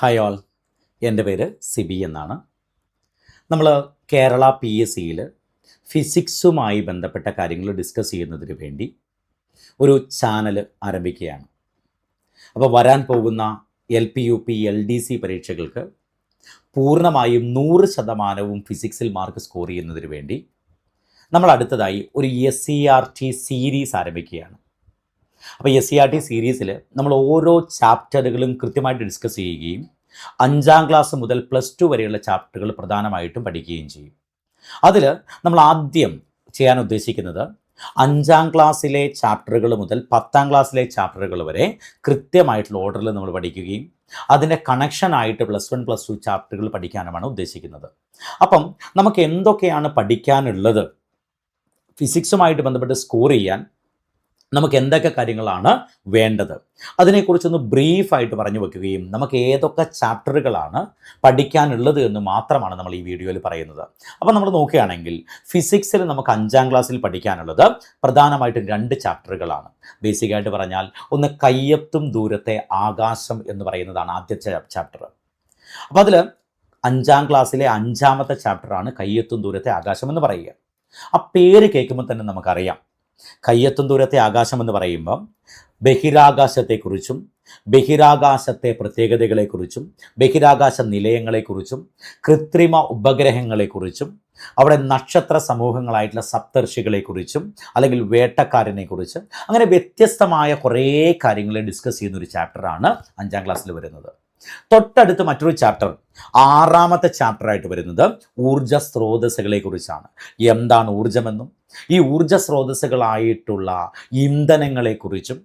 Hi all, എൻ്റെ പേര് സിബി എന്നാണ്. നമ്മൾ കേരള PSCയിൽ ഫിസിക്സുമായി ബന്ധപ്പെട്ട കാര്യങ്ങൾ ഡിസ്കസ് ചെയ്യുന്നതിന് വേണ്ടി ഒരു ചാനൽ ആരംഭിക്കുകയാണ്. അപ്പോൾ വരാൻ പോകുന്ന LP UP LDC പരീക്ഷകൾക്ക് പൂർണ്ണമായും 100% ഫിസിക്സിൽ മാർക്ക് സ്കോർ ചെയ്യുന്നതിന് വേണ്ടി നമ്മൾ അടുത്തതായി ഒരു SCERT സീരീസ് ആരംഭിക്കുകയാണ്. അപ്പോൾ SCERT സീരീസിൽ നമ്മൾ ഓരോ ചാപ്റ്ററുകളും കൃത്യമായിട്ട് ഡിസ്കസ് ചെയ്യുകയും 5ാം ക്ലാസ് മുതൽ +2 വരെയുള്ള ചാപ്റ്ററുകൾ പ്രധാനമായിട്ടും പഠിക്കുകയും ചെയ്യും. അതിൽ നമ്മൾ ആദ്യം ചെയ്യാൻ ഉദ്ദേശിക്കുന്നത് 5ാം ക്ലാസ്സിലെ ചാപ്റ്ററുകൾ മുതൽ 10ാം ക്ലാസ്സിലെ ചാപ്റ്ററുകൾ വരെ കൃത്യമായിട്ടുള്ള ഓർഡറിൽ നമ്മൾ പഠിക്കുകയും അതിൻ്റെ കണക്ഷനായിട്ട് +1 +2 ചാപ്റ്ററുകൾ പഠിക്കാനുമാണ് ഉദ്ദേശിക്കുന്നത്. അപ്പം നമുക്ക് എന്തൊക്കെയാണ് പഠിക്കാനുള്ളത്, ഫിസിക്സുമായിട്ട് ബന്ധപ്പെട്ട് സ്കോർ ചെയ്യാൻ നമുക്ക് എന്തൊക്കെ കാര്യങ്ങളാണ് വേണ്ടത്, അതിനെക്കുറിച്ചൊന്ന് ബ്രീഫായിട്ട് പറഞ്ഞു വെക്കുകയും നമുക്ക് ഏതൊക്കെ ചാപ്റ്ററുകളാണ് പഠിക്കാനുള്ളത് എന്ന് മാത്രമാണ് നമ്മൾ ഈ വീഡിയോയിൽ പറയുന്നത്. അപ്പോൾ നമ്മൾ നോക്കുകയാണെങ്കിൽ ഫിസിക്സിൽ നമുക്ക് 5ാം ക്ലാസ്സിൽ പഠിക്കാനുള്ളത് പ്രധാനമായിട്ടും 2 ചാപ്റ്ററുകളാണ്. ബേസിക്കായിട്ട് പറഞ്ഞാൽ ഒന്ന് കയ്യെത്തും ദൂരത്തെ ആകാശം എന്ന് പറയുന്നതാണ് ആദ്യത്തെ ചാപ്റ്റർ. അപ്പോൾ അതിൽ 5ാം ക്ലാസ്സിലെ 5ാമത്തെ ചാപ്റ്ററാണ് കയ്യെത്തും ദൂരത്തെ ആകാശം എന്ന് പറയുക. ആ പേര് കേൾക്കുമ്പോൾ തന്നെ നമുക്കറിയാം, കയ്യെത്തും ദൂരത്തെ ആകാശം എന്ന് പറയുമ്പം ബഹിരാകാശത്തെക്കുറിച്ചും ബഹിരാകാശത്തെ പ്രത്യേകതകളെക്കുറിച്ചും ബഹിരാകാശ നിലയങ്ങളെക്കുറിച്ചും കൃത്രിമ ഉപഗ്രഹങ്ങളെക്കുറിച്ചും അവിടെ നക്ഷത്ര സമൂഹങ്ങളായിട്ടുള്ള സപ്തർഷികളെക്കുറിച്ചും അല്ലെങ്കിൽ വേട്ടക്കാരനെക്കുറിച്ച് അങ്ങനെ വ്യത്യസ്തമായ കുറേ കാര്യങ്ങൾ ഡിസ്കസ് ചെയ്യുന്ന ഒരു ചാപ്റ്ററാണ് 5ാം ക്ലാസ്സിൽ വരുന്നത്. തൊട്ടടുത്ത് മറ്റൊരു ചാപ്റ്റർ 6ാമത്തെ ചാപ്റ്ററായിട്ട് വരുന്നത് ഊർജ സ്രോതസ്സുകളെ കുറിച്ചാണ്. എന്താണ് ഊർജമെന്നും ഈ ഊർജ സ്രോതസ്സുകളായിട്ടുള്ള ഇന്ധനങ്ങളെക്കുറിച്ചും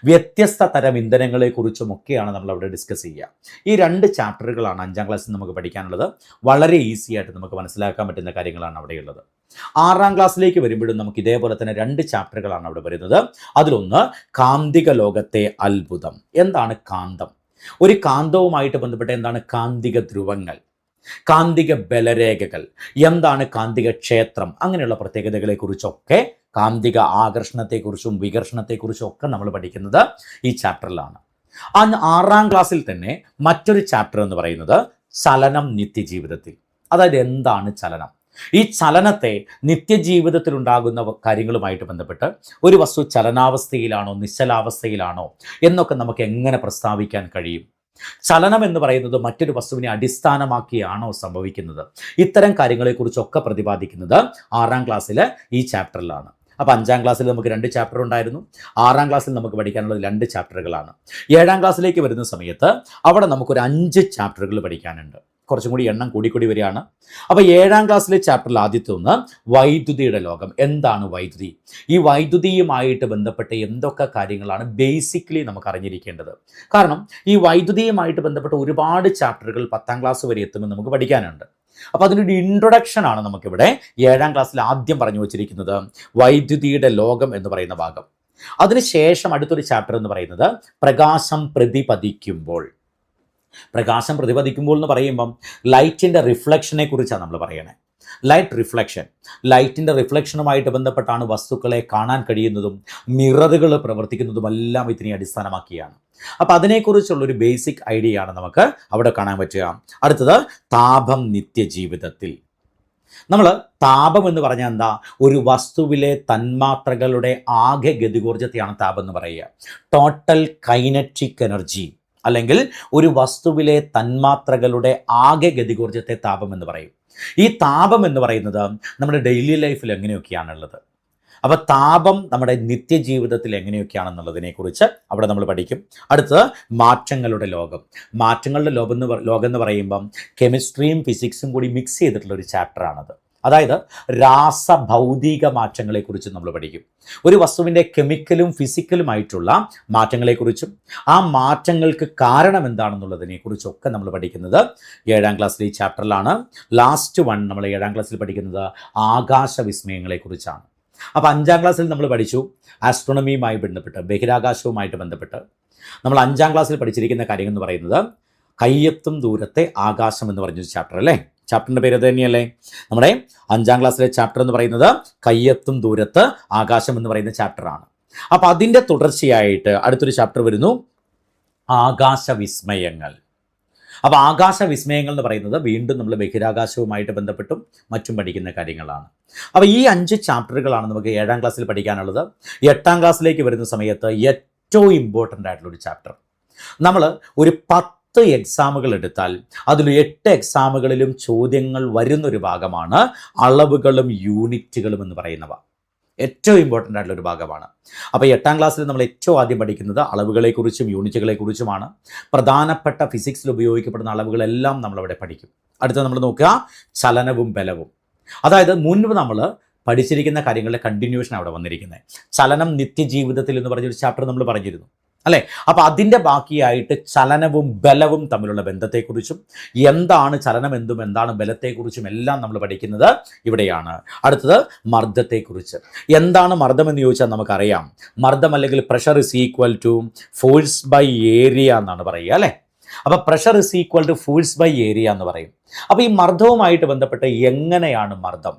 വ്യത്യസ്ത തരം ഇന്ധനങ്ങളെക്കുറിച്ചും ഒക്കെയാണ് നമ്മൾ അവിടെ ഡിസ്കസ് ചെയ്യുക. ഈ 2 ചാപ്റ്ററുകളാണ് 5ാം ക്ലാസ്സിൽ നമുക്ക് പഠിക്കാനുള്ളത്. വളരെ ഈസി ആയിട്ട് നമുക്ക് മനസ്സിലാക്കാൻ പറ്റുന്ന കാര്യങ്ങളാണ് അവിടെയുള്ളത്. 6ാം ക്ലാസ്സിലേക്ക് വരുമ്പോഴും നമുക്ക് ഇതേപോലെ തന്നെ 2 ചാപ്റ്ററുകളാണ് അവിടെ വരുന്നത്. അതിലൊന്ന് കാന്തിക ലോകത്തെ അത്ഭുതം. എന്താണ് കാന്തം, ഒരു കാന്തവുമായിട്ട് ബന്ധപ്പെട്ട എന്താണ് കാന്തിക ധ്രുവങ്ങൾ, കാന്തിക ബലരേഖകൾ, എന്താണ് കാന്തിക ക്ഷേത്രം, അങ്ങനെയുള്ള പ്രത്യേകതകളെക്കുറിച്ചൊക്കെ കാന്തിക ആകർഷണത്തെക്കുറിച്ചും വികർഷണത്തെക്കുറിച്ചും ഒക്കെ നമ്മൾ പഠിക്കുന്നത് ഈ ചാപ്റ്ററിലാണ്. 6ാം ക്ലാസ്സിൽ തന്നെ മറ്റൊരു ചാപ്റ്റർ എന്ന് പറയുന്നത് ചലനം നിത്യജീവിതത്തിൽ. അതായത് എന്താണ് ചലനം, ഈ ചലനത്തെ നിത്യജീവിതത്തിലുണ്ടാകുന്ന കാര്യങ്ങളുമായിട്ട് ബന്ധപ്പെട്ട് ഒരു വസ്തു ചലനാവസ്ഥയിലാണോ നിശ്ചലാവസ്ഥയിലാണോ എന്നൊക്കെ നമുക്ക് എങ്ങനെ പ്രസ്താവിക്കാൻ കഴിയും, ചലനം എന്ന് പറയുന്നത് മറ്റൊരു വസ്തുവിനെ അടിസ്ഥാനമാക്കിയാണോ സംഭവിക്കുന്നത്, ഇത്തരം കാര്യങ്ങളെക്കുറിച്ചൊക്കെ പ്രതിപാദിക്കുന്നത് 6ാം ക്ലാസ്സിലെ ഈ ചാപ്റ്ററിലാണ്. അപ്പോൾ 5ാം ക്ലാസ്സിൽ നമുക്ക് 2 ചാപ്റ്റർ ഉണ്ടായിരുന്നു. 6ാം ക്ലാസ്സിൽ നമുക്ക് പഠിക്കാനുള്ളത് 2 ചാപ്റ്ററുകളാണ്. 7ാം ക്ലാസ്സിലേക്ക് വരുന്ന സമയത്ത് അവിടെ നമുക്കൊരു 5 ചാപ്റ്ററുകൾ പഠിക്കാനുണ്ട്. കുറച്ചും കൂടി എണ്ണം കൂടിക്കൂടി വരികയാണ്. അപ്പോൾ 7ാം ക്ലാസ്സിലെ ചാപ്റ്ററിൽ ആദ്യത്തെ ഒന്ന് വൈദ്യുതിയുടെ ലോകം. എന്താണ് വൈദ്യുതി, ഈ വൈദ്യുതിയുമായിട്ട് ബന്ധപ്പെട്ട് എന്തൊക്കെ കാര്യങ്ങളാണ് ബേസിക്കലി നമുക്ക് അറിഞ്ഞിരിക്കേണ്ടത്. കാരണം ഈ വൈദ്യുതിയുമായിട്ട് ബന്ധപ്പെട്ട ഒരുപാട് ചാപ്റ്ററുകൾ 10ാം ക്ലാസ് വരെ എത്തുമ്പോൾ നമുക്ക് പഠിക്കാനുണ്ട്. അപ്പോൾ അതിനൊരു ഇൻട്രൊഡക്ഷനാണ് നമുക്കിവിടെ 7ാം ക്ലാസ്സിൽ ആദ്യം പറഞ്ഞു വച്ചിരിക്കുന്നത്, വൈദ്യുതിയുടെ ലോകം എന്ന് പറയുന്ന ഭാഗം. അതിനുശേഷം അടുത്തൊരു ചാപ്റ്റർ എന്ന് പറയുന്നത് പ്രകാശം പ്രതിപതിക്കുമ്പോൾ. പ്രകാശം പ്രതിപതിക്കുമ്പോൾ എന്ന് പറയുമ്പം ലൈറ്റിൻ്റെ റിഫ്ലക്ഷനെ കുറിച്ചാണ് നമ്മൾ പറയണേ. ലൈറ്റ് റിഫ്ലക്ഷൻ, ലൈറ്റിൻ്റെ റിഫ്ലക്ഷനുമായിട്ട് ബന്ധപ്പെട്ടാണ് വസ്തുക്കളെ കാണാൻ കഴിയുന്നതും മിററുകൾ പ്രവർത്തിക്കുന്നതും എല്ലാം ഇതിനെ അടിസ്ഥാനമാക്കിയാണ്. അപ്പോൾ അതിനെക്കുറിച്ചുള്ളൊരു ബേസിക് ഐഡിയ ആണ് നമുക്ക് അവിടെ കാണാൻ പറ്റുക. അടുത്തത് താപം നിത്യജീവിതത്തിൽ. നമ്മൾ താപം എന്ന് പറഞ്ഞാൽ എന്താ, ഒരു വസ്തുവിലെ തന്മാത്രകളുടെ ആകെ ഗതികോർജ്ജത്തെയാണ് താപം എന്ന് പറയുക. ടോട്ടൽ കൈനറ്റിക് എനർജി അല്ലെങ്കിൽ ഒരു വസ്തുവിലെ തന്മാത്രകളുടെ ആകെ ഗതികോർജ്ജത്തെ താപം എന്ന് പറയും. ഈ താപം എന്ന് പറയുന്നത് നമ്മുടെ ഡെയിലി ലൈഫിൽ എങ്ങനെയൊക്കെയാണുള്ളത്, അപ്പോൾ താപം നമ്മുടെ നിത്യജീവിതത്തിൽ എങ്ങനെയൊക്കെയാണെന്നുള്ളതിനെക്കുറിച്ച് അവിടെ നമ്മൾ പഠിക്കും. അടുത്തത് മാറ്റങ്ങളുടെ ലോകം. മാറ്റങ്ങളുടെ ലോകം എന്ന് പറയുമ്പം കെമിസ്ട്രിയും ഫിസിക്സും കൂടി മിക്സ് ചെയ്തിട്ടുള്ള ഒരു ചാപ്റ്ററാണത്. അതായത് രാസഭൗതിക മാറ്റങ്ങളെക്കുറിച്ച് നമ്മൾ പഠിക്കും. ഒരു വസ്തുവിൻ്റെ കെമിക്കലും ഫിസിക്കലുമായിട്ടുള്ള മാറ്റങ്ങളെക്കുറിച്ചും ആ മാറ്റങ്ങൾക്ക് കാരണം എന്താണെന്നുള്ളതിനെക്കുറിച്ചൊക്കെ നമ്മൾ പഠിക്കുന്നത് 7ാം ക്ലാസ്സിലെ ഈ ചാപ്റ്ററിലാണ്. ലാസ്റ്റ് വൺ നമ്മൾ 7ാം ക്ലാസ്സിൽ പഠിക്കുന്നത് ആകാശവിസ്മയങ്ങളെക്കുറിച്ചാണ്. അപ്പോൾ 5ാം ക്ലാസ്സിൽ നമ്മൾ പഠിച്ചു ആസ്ട്രോണമിയുമായി ബന്ധപ്പെട്ട് ബഹിരാകാശവുമായിട്ട് ബന്ധപ്പെട്ട് നമ്മൾ 5ാം ക്ലാസ്സിൽ പഠിച്ചിരിക്കുന്ന കാര്യങ്ങൾ എന്ന് പറയുന്നത് കയ്യെത്തും ദൂരത്തെ ആകാശം എന്ന് പറഞ്ഞൊരു ചാപ്റ്റർ അല്ലേ. ചാപ്റ്ററിൻ്റെ പേര് അത് തന്നെയല്ലേ. നമ്മുടെ 5ാം ക്ലാസ്സിലെ ചാപ്റ്റർ എന്ന് പറയുന്നത് കയ്യെത്തും ദൂരത്ത് ആകാശം എന്ന് പറയുന്ന ചാപ്റ്ററാണ്. അപ്പോൾ അതിൻ്റെ തുടർച്ചയായിട്ട് അടുത്തൊരു ചാപ്റ്റർ വരുന്നു ആകാശവിസ്മയങ്ങൾ. അപ്പോൾ ആകാശ വിസ്മയങ്ങൾ എന്ന് പറയുന്നത് വീണ്ടും നമ്മൾ ബഹിരാകാശവുമായിട്ട് ബന്ധപ്പെട്ടും മറ്റും പഠിക്കുന്ന കാര്യങ്ങളാണ്. അപ്പോൾ ഈ 5 ചാപ്റ്ററുകളാണ് നമുക്ക് 7ാം ക്ലാസ്സിൽ പഠിക്കാനുള്ളത്. 8ാം ക്ലാസ്സിലേക്ക് വരുന്ന സമയത്ത് ഏറ്റവും ഇമ്പോർട്ടൻ്റ് ആയിട്ടുള്ളൊരു ചാപ്റ്റർ, നമ്മൾ ഒരു 10 എക്സാമുകൾ എടുത്താൽ അതിൽ 8 എക്സാമുകളിലും ചോദ്യങ്ങൾ വരുന്നൊരു ഭാഗമാണ് അളവുകളും യൂണിറ്റുകളും എന്ന് പറയുന്നവ. ഏറ്റവും ഇമ്പോർട്ടൻ്റ് ആയിട്ടുള്ള ഒരു ഭാഗമാണ്. അപ്പോൾ 8ാം ക്ലാസ്സിൽ നമ്മൾ ഏറ്റവും ആദ്യം പഠിക്കുന്നത് അളവുകളെക്കുറിച്ചും യൂണിറ്റുകളെക്കുറിച്ചുമാണ്. പ്രധാനപ്പെട്ട ഫിസിക്സിൽ ഉപയോഗിക്കപ്പെടുന്ന അളവുകളെല്ലാം നമ്മളവിടെ പഠിക്കും. അടുത്ത നമ്മൾ നോക്കുക ചലനവും ബലവും. അതായത് മുൻപ് നമ്മൾ പഠിച്ചിരിക്കുന്ന കാര്യങ്ങളുടെ കണ്ടിന്യൂഷൻ അവിടെ വന്നിരിക്കുന്നത്. ചലനം നിത്യജീവിതത്തിൽ എന്ന് പറഞ്ഞൊരു ചാപ്റ്റർ നമ്മൾ പറഞ്ഞിരുന്നു അല്ലേ? അപ്പോൾ അതിൻ്റെ ബാക്കിയായിട്ട് ചലനവും ബലവും തമ്മിലുള്ള ബന്ധത്തെക്കുറിച്ചും എന്താണ് ചലനം എന്താണ് ബലത്തെക്കുറിച്ചും എല്ലാം നമ്മൾ പഠിക്കുന്നത് ഇവിടെയാണ്. അടുത്തത് മർദ്ദത്തെക്കുറിച്ച്. എന്താണ് മർദ്ദം എന്ന് ചോദിച്ചാൽ നമുക്കറിയാം, മർദ്ദം അല്ലെങ്കിൽ pressure is equal to force by area എന്നാണ് പറയുക അല്ലേ? അപ്പോൾ pressure is equal to force by area എന്ന് പറയും. അപ്പോൾ ഈ മർദ്ദവുമായിട്ട് ബന്ധപ്പെട്ട് എങ്ങനെയാണ് മർദ്ദം,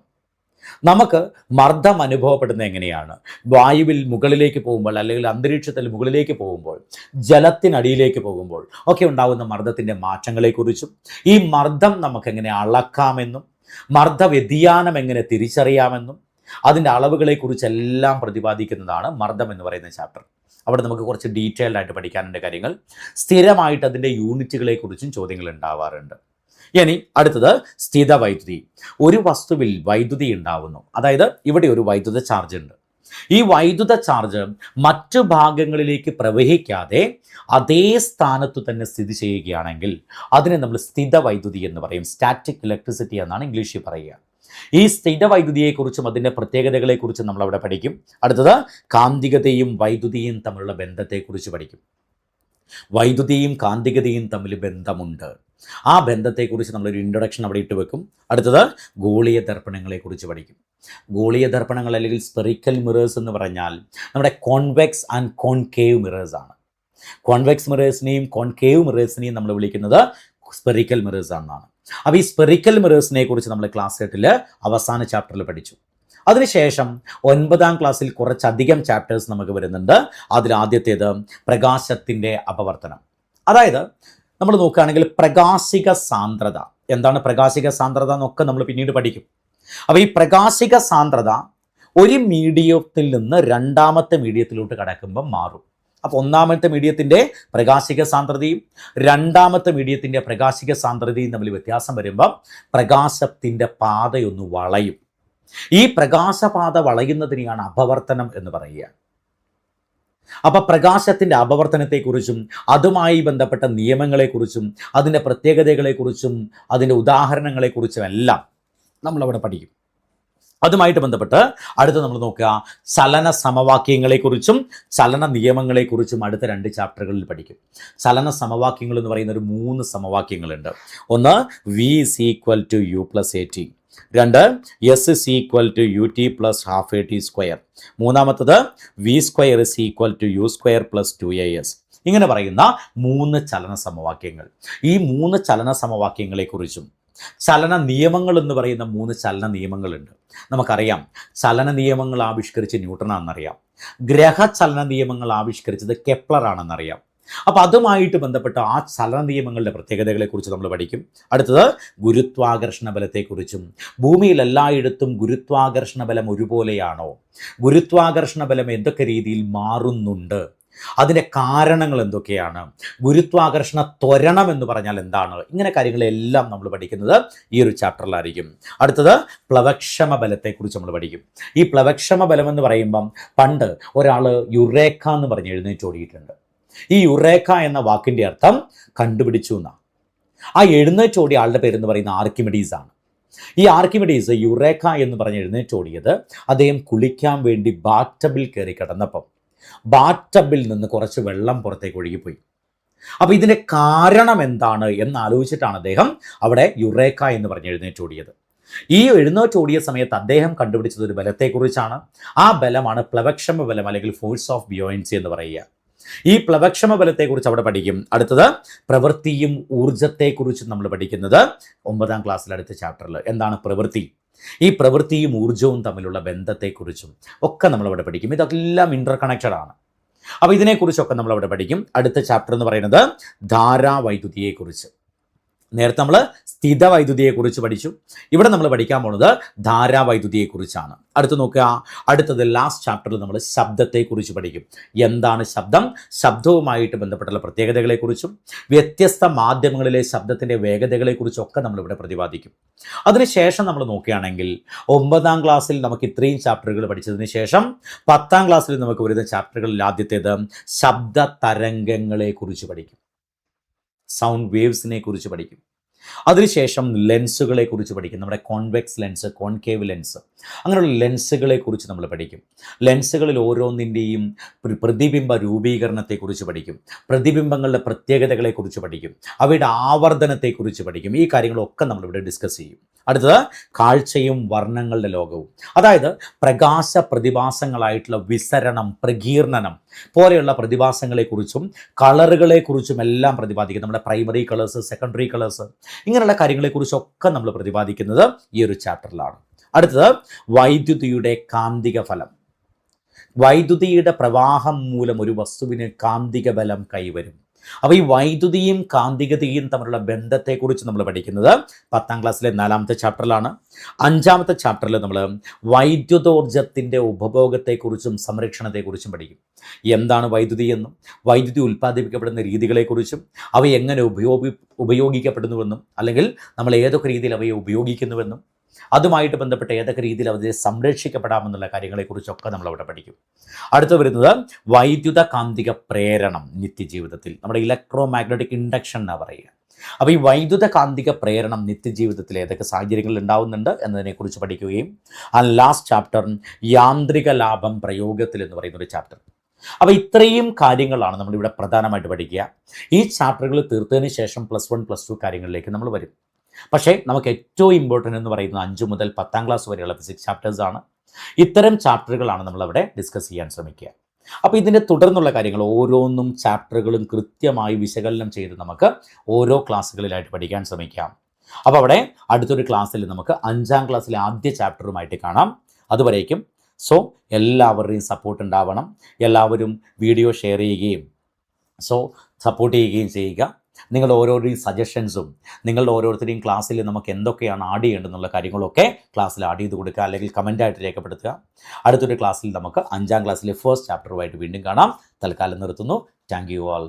നമുക്ക് മർദ്ദം അനുഭവപ്പെടുന്നത് എങ്ങനെയാണ്? വായുവിൽ മുകളിലേക്ക് പോകുമ്പോൾ അല്ലെങ്കിൽ അന്തരീക്ഷത്തിൽ മുകളിലേക്ക് പോകുമ്പോൾ, ജലത്തിനടിയിലേക്ക് പോകുമ്പോൾ ഒക്കെ ഉണ്ടാകുന്ന മർദ്ദത്തിൻ്റെ മാറ്റങ്ങളെക്കുറിച്ചും ഈ മർദ്ദം നമുക്ക് എങ്ങനെ അളക്കാമെന്നും മർദ്ദ വ്യതിയാനം എങ്ങനെ തിരിച്ചറിയാമെന്നും അതിൻ്റെ അളവുകളെക്കുറിച്ചെല്ലാം പ്രതിപാദിക്കുന്നതാണ് മർദ്ദം എന്ന് പറയുന്ന ചാപ്റ്റർ. അവിടെ നമുക്ക് കുറച്ച് ഡീറ്റെയിൽഡ് ആയിട്ട് പഠിക്കാനുണ്ട് കാര്യങ്ങൾ. സ്ഥിരമായിട്ട് അതിൻ്റെ യൂണിറ്റുകളെക്കുറിച്ചും ചോദ്യങ്ങൾ ഉണ്ടാവാറുണ്ട്. ഇനി അടുത്തത് സ്ഥിത വൈദ്യുതി. ഒരു വസ്തുവിൽ വൈദ്യുതി ഉണ്ടാവുന്നു, അതായത് ഇവിടെ ഒരു വൈദ്യുത ചാർജ് ഉണ്ട്. ഈ വൈദ്യുത ചാർജ് മറ്റു ഭാഗങ്ങളിലേക്ക് പ്രവഹിക്കാതെ അതേ സ്ഥാനത്തു തന്നെ സ്ഥിതി ചെയ്യുകയാണെങ്കിൽ അതിനെ നമ്മൾ സ്ഥിത വൈദ്യുതി എന്ന് പറയും. സ്റ്റാറ്റിക് ഇലക്ട്രിസിറ്റി എന്നാണ് ഇംഗ്ലീഷിൽ പറയുക. ഈ സ്ഥിത വൈദ്യുതിയെക്കുറിച്ചും അതിൻ്റെ പ്രത്യേകതകളെക്കുറിച്ചും നമ്മളവിടെ പഠിക്കും. അടുത്തത് കാന്തികതയും വൈദ്യുതിയും തമ്മിലുള്ള ബന്ധത്തെക്കുറിച്ച് പഠിക്കും. വൈദ്യുതിയും കാന്തികതയും തമ്മിൽ ബന്ധമുണ്ട്. ആ ബന്ധത്തെക്കുറിച്ച് നമ്മളൊരു ഇൻട്രൊഡക്ഷൻ അവിടെ ഇട്ട് വെക്കും. അടുത്തത് ഗോളീയ ദർപ്പണങ്ങളെക്കുറിച്ച് പഠിക്കും. ഗോളീയ ദർപ്പണങ്ങൾ അല്ലെങ്കിൽ സ്പെറിക്കൽ മിറേഴ്സ് എന്ന് പറഞ്ഞാൽ നമ്മുടെ കോൺവെക്സ് ആൻഡ് കോൺകേവ് മിറേഴ്സ് ആണ്. കോൺവെക്സ് മിറേഴ്സിനെയും കോൺകേവ് മിറേഴ്സിനെയും നമ്മൾ വിളിക്കുന്നത് സ്പെറിക്കൽ മിറേഴ്സ് എന്നാണ്. അപ്പോൾ ഈ സ്പെറിക്കൽ മിറേഴ്സിനെ കുറിച്ച് നമ്മൾ ക്ലാസ് 8 അവസാന ചാപ്റ്ററിൽ പഠിച്ചു. അതിനുശേഷം 9ാം ക്ലാസ്സിൽ കുറച്ചധികം ചാപ്റ്റേഴ്സ് നമുക്ക് വരുന്നുണ്ട്. അതിലാദ്യത്തേത് പ്രകാശത്തിൻ്റെ അപവർത്തനം. അതായത് നമ്മൾ നോക്കുകയാണെങ്കിൽ പ്രകാശിക സാന്ദ്രത എന്താണ്, പ്രകാശിക സാന്ദ്രത എന്നൊക്കെ നമ്മൾ പിന്നീട് പഠിക്കും. അപ്പോൾ ഈ പ്രകാശിക സാന്ദ്രത ഒരു മീഡിയത്തിൽ നിന്ന് രണ്ടാമത്തെ മീഡിയത്തിലോട്ട് കടക്കുമ്പോൾ മാറും. അപ്പോൾ ഒന്നാമത്തെ മീഡിയത്തിൻ്റെ പ്രകാശിക സാന്ദ്രതയും രണ്ടാമത്തെ മീഡിയത്തിൻ്റെ പ്രകാശിക സാന്ദ്രതയും തമ്മിൽ വ്യത്യാസം വരുമ്പം പ്രകാശത്തിൻ്റെ പാതയൊന്ന് വളയും. ഈ പ്രകാശപാത വളയുന്നതിനെയാണ് അപവർത്തനം എന്ന് പറയുക. അപ്പോൾ പ്രകാശത്തിൻ്റെ അപവർത്തനത്തെക്കുറിച്ചും അതുമായി ബന്ധപ്പെട്ട നിയമങ്ങളെക്കുറിച്ചും അതിൻ്റെ പ്രത്യേകതകളെക്കുറിച്ചും അതിൻ്റെ ഉദാഹരണങ്ങളെക്കുറിച്ചും എല്ലാം നമ്മളവിടെ പഠിക്കും. അതുമായിട്ട് ബന്ധപ്പെട്ട് അടുത്ത് നമ്മൾ നോക്കുക ചലന സമവാക്യങ്ങളെക്കുറിച്ചും ചലന നിയമങ്ങളെക്കുറിച്ചും അടുത്ത 2 ചാപ്റ്ററുകളിൽ പഠിക്കും. ചലന സമവാക്യങ്ങൾ എന്ന് പറയുന്ന ഒരു 3 സമവാക്യങ്ങളുണ്ട്. ഒന്ന് V is equal to U plus AT, 2 S is equal to UT plus half AT square, മൂന്നാമത്തത് V square is equal to U square plus 2AS. ഇങ്ങനെ പറയുന്ന 3 ചലന സമവാക്യങ്ങൾ. ഈ 3 ചലന സമവാക്യങ്ങളെക്കുറിച്ചും ചലന നിയമങ്ങൾ എന്ന് പറയുന്ന 3 ചലന നിയമങ്ങളുണ്ട്. നമുക്കറിയാം ചലന നിയമങ്ങൾ ആവിഷ്കരിച്ച് ന്യൂട്ടനാണെന്നറിയാം. ഗ്രഹചലന നിയമങ്ങൾ ആവിഷ്കരിച്ചത് കെപ്ലർ ആണെന്നറിയാം. അപ്പോൾ അതുമായിട്ട് ബന്ധപ്പെട്ട ആ ചലന നിയമങ്ങളുടെ പ്രത്യേകതകളെക്കുറിച്ച് നമ്മൾ പഠിക്കും. അടുത്തത് ഗുരുത്വാകർഷണ ബലത്തെക്കുറിച്ചും ഭൂമിയിൽ എല്ലായിടത്തും ഗുരുത്വാകർഷണ ബലം ഒരുപോലെയാണോ, ഗുരുത്വാകർഷണ ബലം എന്തൊക്കെ രീതിയിൽ മാറുന്നുണ്ട്, അതിൻ്റെ കാരണങ്ങൾ എന്തൊക്കെയാണ്, ഗുരുത്വാകർഷണ ത്വരണം എന്ന് പറഞ്ഞാൽ എന്താണ്, ഇങ്ങനെ കാര്യങ്ങളെല്ലാം നമ്മൾ പഠിക്കുന്നത് ഈ ഒരു ചാപ്റ്ററിലായിരിക്കും. അടുത്തത് പ്ലവക്ഷമ ബലത്തെക്കുറിച്ച് നമ്മൾ പഠിക്കും. ഈ പ്ലവക്ഷമ ബലം എന്ന് പറയുമ്പം പണ്ട് ഒരാൾ യുറേക്ക എന്ന് പറഞ്ഞ് എഴുന്നേറ്റോടിയിട്ടുണ്ട്. ഈ യുറേക്ക എന്ന വാക്കിൻ്റെ അർത്ഥം കണ്ടുപിടിച്ചു എന്നാണ്. ആ എഴുന്നേറ്റോടിയ ആളുടെ പേരെന്ന് പറയുന്ന ആർക്കിമിഡീസ് ആണ്. ഈ ആർക്കിമിഡീസ് യുറേക്ക എന്ന് പറഞ്ഞ് എഴുന്നേറ്റോടിയത് അദ്ദേഹം കുളിക്കാൻ വേണ്ടി ബാറ്റബിൽ കയറി കിടന്നപ്പം ബാറ്റബിൽ നിന്ന് കുറച്ച് വെള്ളം പുറത്തേക്ക് ഒഴുകിപ്പോയി. അപ്പോൾ ഇതിൻ്റെ കാരണം എന്താണ് എന്നാലോചിച്ചിട്ടാണ് അദ്ദേഹം അവിടെ യുറേക്ക എന്ന് പറഞ്ഞ് എഴുന്നേറ്റോടിയത്. ഈ എഴുന്നേറ്റോടിയ സമയത്ത് അദ്ദേഹം കണ്ടുപിടിച്ചത് ഒരു ബലത്തെക്കുറിച്ചാണ്. ആ ബലമാണ് പ്ലവക്ഷമ ബലം അല്ലെങ്കിൽ ഫോഴ്സ് ഓഫ് ബിയോയൻസി എന്ന് പറയുക. ഈ പ്ലവക്ഷമ ബലത്തെക്കുറിച്ച് അവിടെ പഠിക്കും. അടുത്തത് പ്രവൃത്തിയും ഊർജത്തെക്കുറിച്ചും നമ്മൾ പഠിക്കുന്നത് 9ാം ക്ലാസ്സിൽ അടുത്ത ചാപ്റ്ററിൽ. എന്താണ് പ്രവൃത്തി, ഈ പ്രവൃത്തിയും ഊർജവും തമ്മിലുള്ള ബന്ധത്തെക്കുറിച്ചും ഒക്കെ നമ്മളവിടെ പഠിക്കും. ഇതെല്ലാം ഇൻ്റർ കണക്റ്റഡ് ആണ്. അപ്പോൾ ഇതിനെക്കുറിച്ചൊക്കെ നമ്മളവിടെ പഠിക്കും. അടുത്ത ചാപ്റ്റർ എന്ന് പറയുന്നത് ധാരാവൈദ്യുതിയെക്കുറിച്ച്. നേരത്തെ നമ്മൾ സ്ഥിതവൈദ്യുതിയെക്കുറിച്ച് പഠിച്ചു. ഇവിടെ നമ്മൾ പഠിക്കാൻ പോകുന്നത് ധാരാവൈദ്യുതിയെക്കുറിച്ചാണ്. അടുത്ത് നോക്കുക, അടുത്തത് ലാസ്റ്റ് ചാപ്റ്ററിൽ നമ്മൾ ശബ്ദത്തെക്കുറിച്ച് പഠിക്കും. എന്താണ് ശബ്ദം, ശബ്ദവുമായിട്ട് ബന്ധപ്പെട്ടുള്ള പ്രത്യേകതകളെക്കുറിച്ചും വ്യത്യസ്ത മാധ്യമങ്ങളിലെ ശബ്ദത്തിൻ്റെ വേഗതകളെക്കുറിച്ചൊക്കെ നമ്മളിവിടെ പ്രതിപാദിക്കും. അതിനുശേഷം നമ്മൾ നോക്കുകയാണെങ്കിൽ 9ാം ക്ലാസ്സിൽ നമുക്ക് ഇത്രയും ചാപ്റ്ററുകൾ പഠിച്ചതിന് ശേഷം 10ാം ക്ലാസ്സിൽ നമുക്ക് വരുന്ന ചാപ്റ്ററുകളിൽ ആദ്യത്തേത് ശബ്ദ തരംഗങ്ങളെക്കുറിച്ച് പഠിക്കും, സൗണ്ട് വേവ്സിനെ കുറിച്ച് പഠിക്കും. അതിനുശേഷം ലെൻസുകളെ കുറിച്ച് പഠിക്കും. നമ്മുടെ കോൺവെക്സ് ലെൻസ്, കോൺകേവ് ലെൻസ്, അങ്ങനെയുള്ള ലെൻസുകളെ കുറിച്ച് നമ്മൾ പഠിക്കും. ലെൻസുകളിൽ ഓരോന്നിൻ്റെയും പ്രതിബിംബ രൂപീകരണത്തെക്കുറിച്ച് പഠിക്കും, പ്രതിബിംബങ്ങളുടെ പ്രത്യേകതകളെക്കുറിച്ച് പഠിക്കും, അവയുടെ ആവർത്തനത്തെക്കുറിച്ച് പഠിക്കും. ഈ കാര്യങ്ങളൊക്കെ നമ്മളിവിടെ ഡിസ്കസ് ചെയ്യും. അടുത്തത് കാഴ്ചയും വർണ്ണങ്ങളുടെ ലോകവും, അതായത് പ്രകാശ പ്രതിഭാസങ്ങളായിട്ടുള്ള വിസരണം, പ്രകീർണനം പോലെയുള്ള പ്രതിഭാസങ്ങളെക്കുറിച്ചും കളറുകളെക്കുറിച്ചും എല്ലാം പ്രതിപാദിക്കും. നമ്മുടെ പ്രൈമറി കളേഴ്സ്, സെക്കൻഡറി കളേഴ്സ്, ഇങ്ങനെയുള്ള കാര്യങ്ങളെക്കുറിച്ചൊക്കെ നമ്മൾ പ്രതിപാദിക്കുന്നത് ഈ ഒരു ചാപ്റ്ററിലാണ്. അടുത്തത് വൈദ്യുതിയുടെ കാന്തിക ഫലം. വൈദ്യുതിയുടെ പ്രവാഹം മൂലം ഒരു വസ്തുവിന് കാന്തിക ബലം കൈവരും. അപ്പോൾ ഈ വൈദ്യുതിയും കാന്തികതയും തമ്മിലുള്ള ബന്ധത്തെക്കുറിച്ച് നമ്മൾ പഠിക്കുന്നത് 10ാം ക്ലാസ്സിലെ 4ാമത്തെ ചാപ്റ്ററിലാണ്. 5ാമത്തെ ചാപ്റ്ററിൽ നമ്മൾ വൈദ്യുതോർജ്ജത്തിൻ്റെ ഉപഭോഗത്തെക്കുറിച്ചും സംരക്ഷണത്തെക്കുറിച്ചും പഠിക്കും. എന്താണ് വൈദ്യുതി എന്നും വൈദ്യുതി ഉൽപ്പാദിപ്പിക്കപ്പെടുന്ന രീതികളെക്കുറിച്ചും അവ എങ്ങനെ ഉപയോഗിക്കപ്പെടുന്നുവെന്നും അല്ലെങ്കിൽ നമ്മൾ ഏതൊക്കെ രീതിയിൽ അവയെ ഉപയോഗിക്കുന്നുവെന്നും അതുമായിട്ട് ബന്ധപ്പെട്ട് ഏതൊക്കെ രീതിയിൽ അവരെ സംരക്ഷിക്കപ്പെടാമെന്നുള്ള കാര്യങ്ങളെക്കുറിച്ചൊക്കെ നമ്മളവിടെ പഠിക്കും. അടുത്ത് വരുന്നത് വൈദ്യുത കാന്തിക പ്രേരണം നിത്യജീവിതത്തിൽ, നമ്മുടെ ഇലക്ട്രോ മാഗ്നറ്റിക് ഇൻഡക്ഷൻ എന്നാണ് പറയുക. അപ്പോൾ ഈ വൈദ്യുത കാന്തിക പ്രേരണം നിത്യജീവിതത്തിൽ ഏതൊക്കെ സാഹചര്യങ്ങളിൽ ഉണ്ടാവുന്നുണ്ട് എന്നതിനെക്കുറിച്ച് പഠിക്കുകയും ലാസ്റ്റ് ചാപ്റ്റർ യാന്ത്രിക ലാഭം പ്രയോഗത്തിൽ എന്ന് പറയുന്നൊരു ചാപ്റ്റർ. അപ്പോൾ ഇത്രയും കാര്യങ്ങളാണ് നമ്മളിവിടെ പ്രധാനമായിട്ട് പഠിക്കുക. ഈ ചാപ്റ്ററുകൾ തീർത്തതിന് ശേഷം +1, +2 കാര്യങ്ങളിലേക്ക് നമ്മൾ വരും. പക്ഷേ നമുക്ക് ഏറ്റവും ഇമ്പോർട്ടൻ്റ് എന്ന് പറയുന്നത് 5 മുതൽ 10ാം ക്ലാസ് വരെയുള്ള ഫിസിക്സ് ചാപ്റ്റേഴ്സാണ്. ഇത്തരം ചാപ്റ്ററുകളാണ് നമ്മളവിടെ ഡിസ്കസ് ചെയ്യാൻ ശ്രമിക്കുക. അപ്പോൾ ഇതിൻ്റെ തുടർന്നുള്ള കാര്യങ്ങൾ ഓരോന്നും ചാപ്റ്ററുകളും കൃത്യമായി വിശകലനം ചെയ്ത് നമുക്ക് ഓരോ ക്ലാസ്സുകളിലായിട്ട് പഠിക്കാൻ ശ്രമിക്കാം. അപ്പോൾ അവിടെ അടുത്തൊരു ക്ലാസ്സിൽ നമുക്ക് 5ാം ക്ലാസ്സിലെ ആദ്യ ചാപ്റ്ററുമായിട്ട് കാണാം. അതുവരേക്കും എല്ലാവരുടെയും സപ്പോർട്ട് ഉണ്ടാവണം. എല്ലാവരും വീഡിയോ ഷെയർ ചെയ്യുകയും സപ്പോർട്ട് ചെയ്യുകയും ചെയ്യുക. നിങ്ങളുടെ ഓരോരുത്തരുടെയും സജഷൻസും നിങ്ങളുടെ ഓരോരുത്തരുടെയും ക്ലാസ്സിൽ നമുക്ക് എന്തൊക്കെയാണ് ആഡ് ചെയ്യേണ്ടതെന്നുള്ള കാര്യങ്ങളൊക്കെ ക്ലാസ്സിൽ ആഡ് ചെയ്ത് കൊടുക്കുക, അല്ലെങ്കിൽ കമൻറ്റായിട്ട് രേഖപ്പെടുത്തുക. അടുത്തൊരു ക്ലാസ്സിൽ നമുക്ക് 5ാം ക്ലാസ്സിലെ ഫസ്റ്റ് ചാപ്റ്ററുമായിട്ട് വീണ്ടും കാണാം. തൽക്കാലം നിർത്തുന്നു. Thank you all.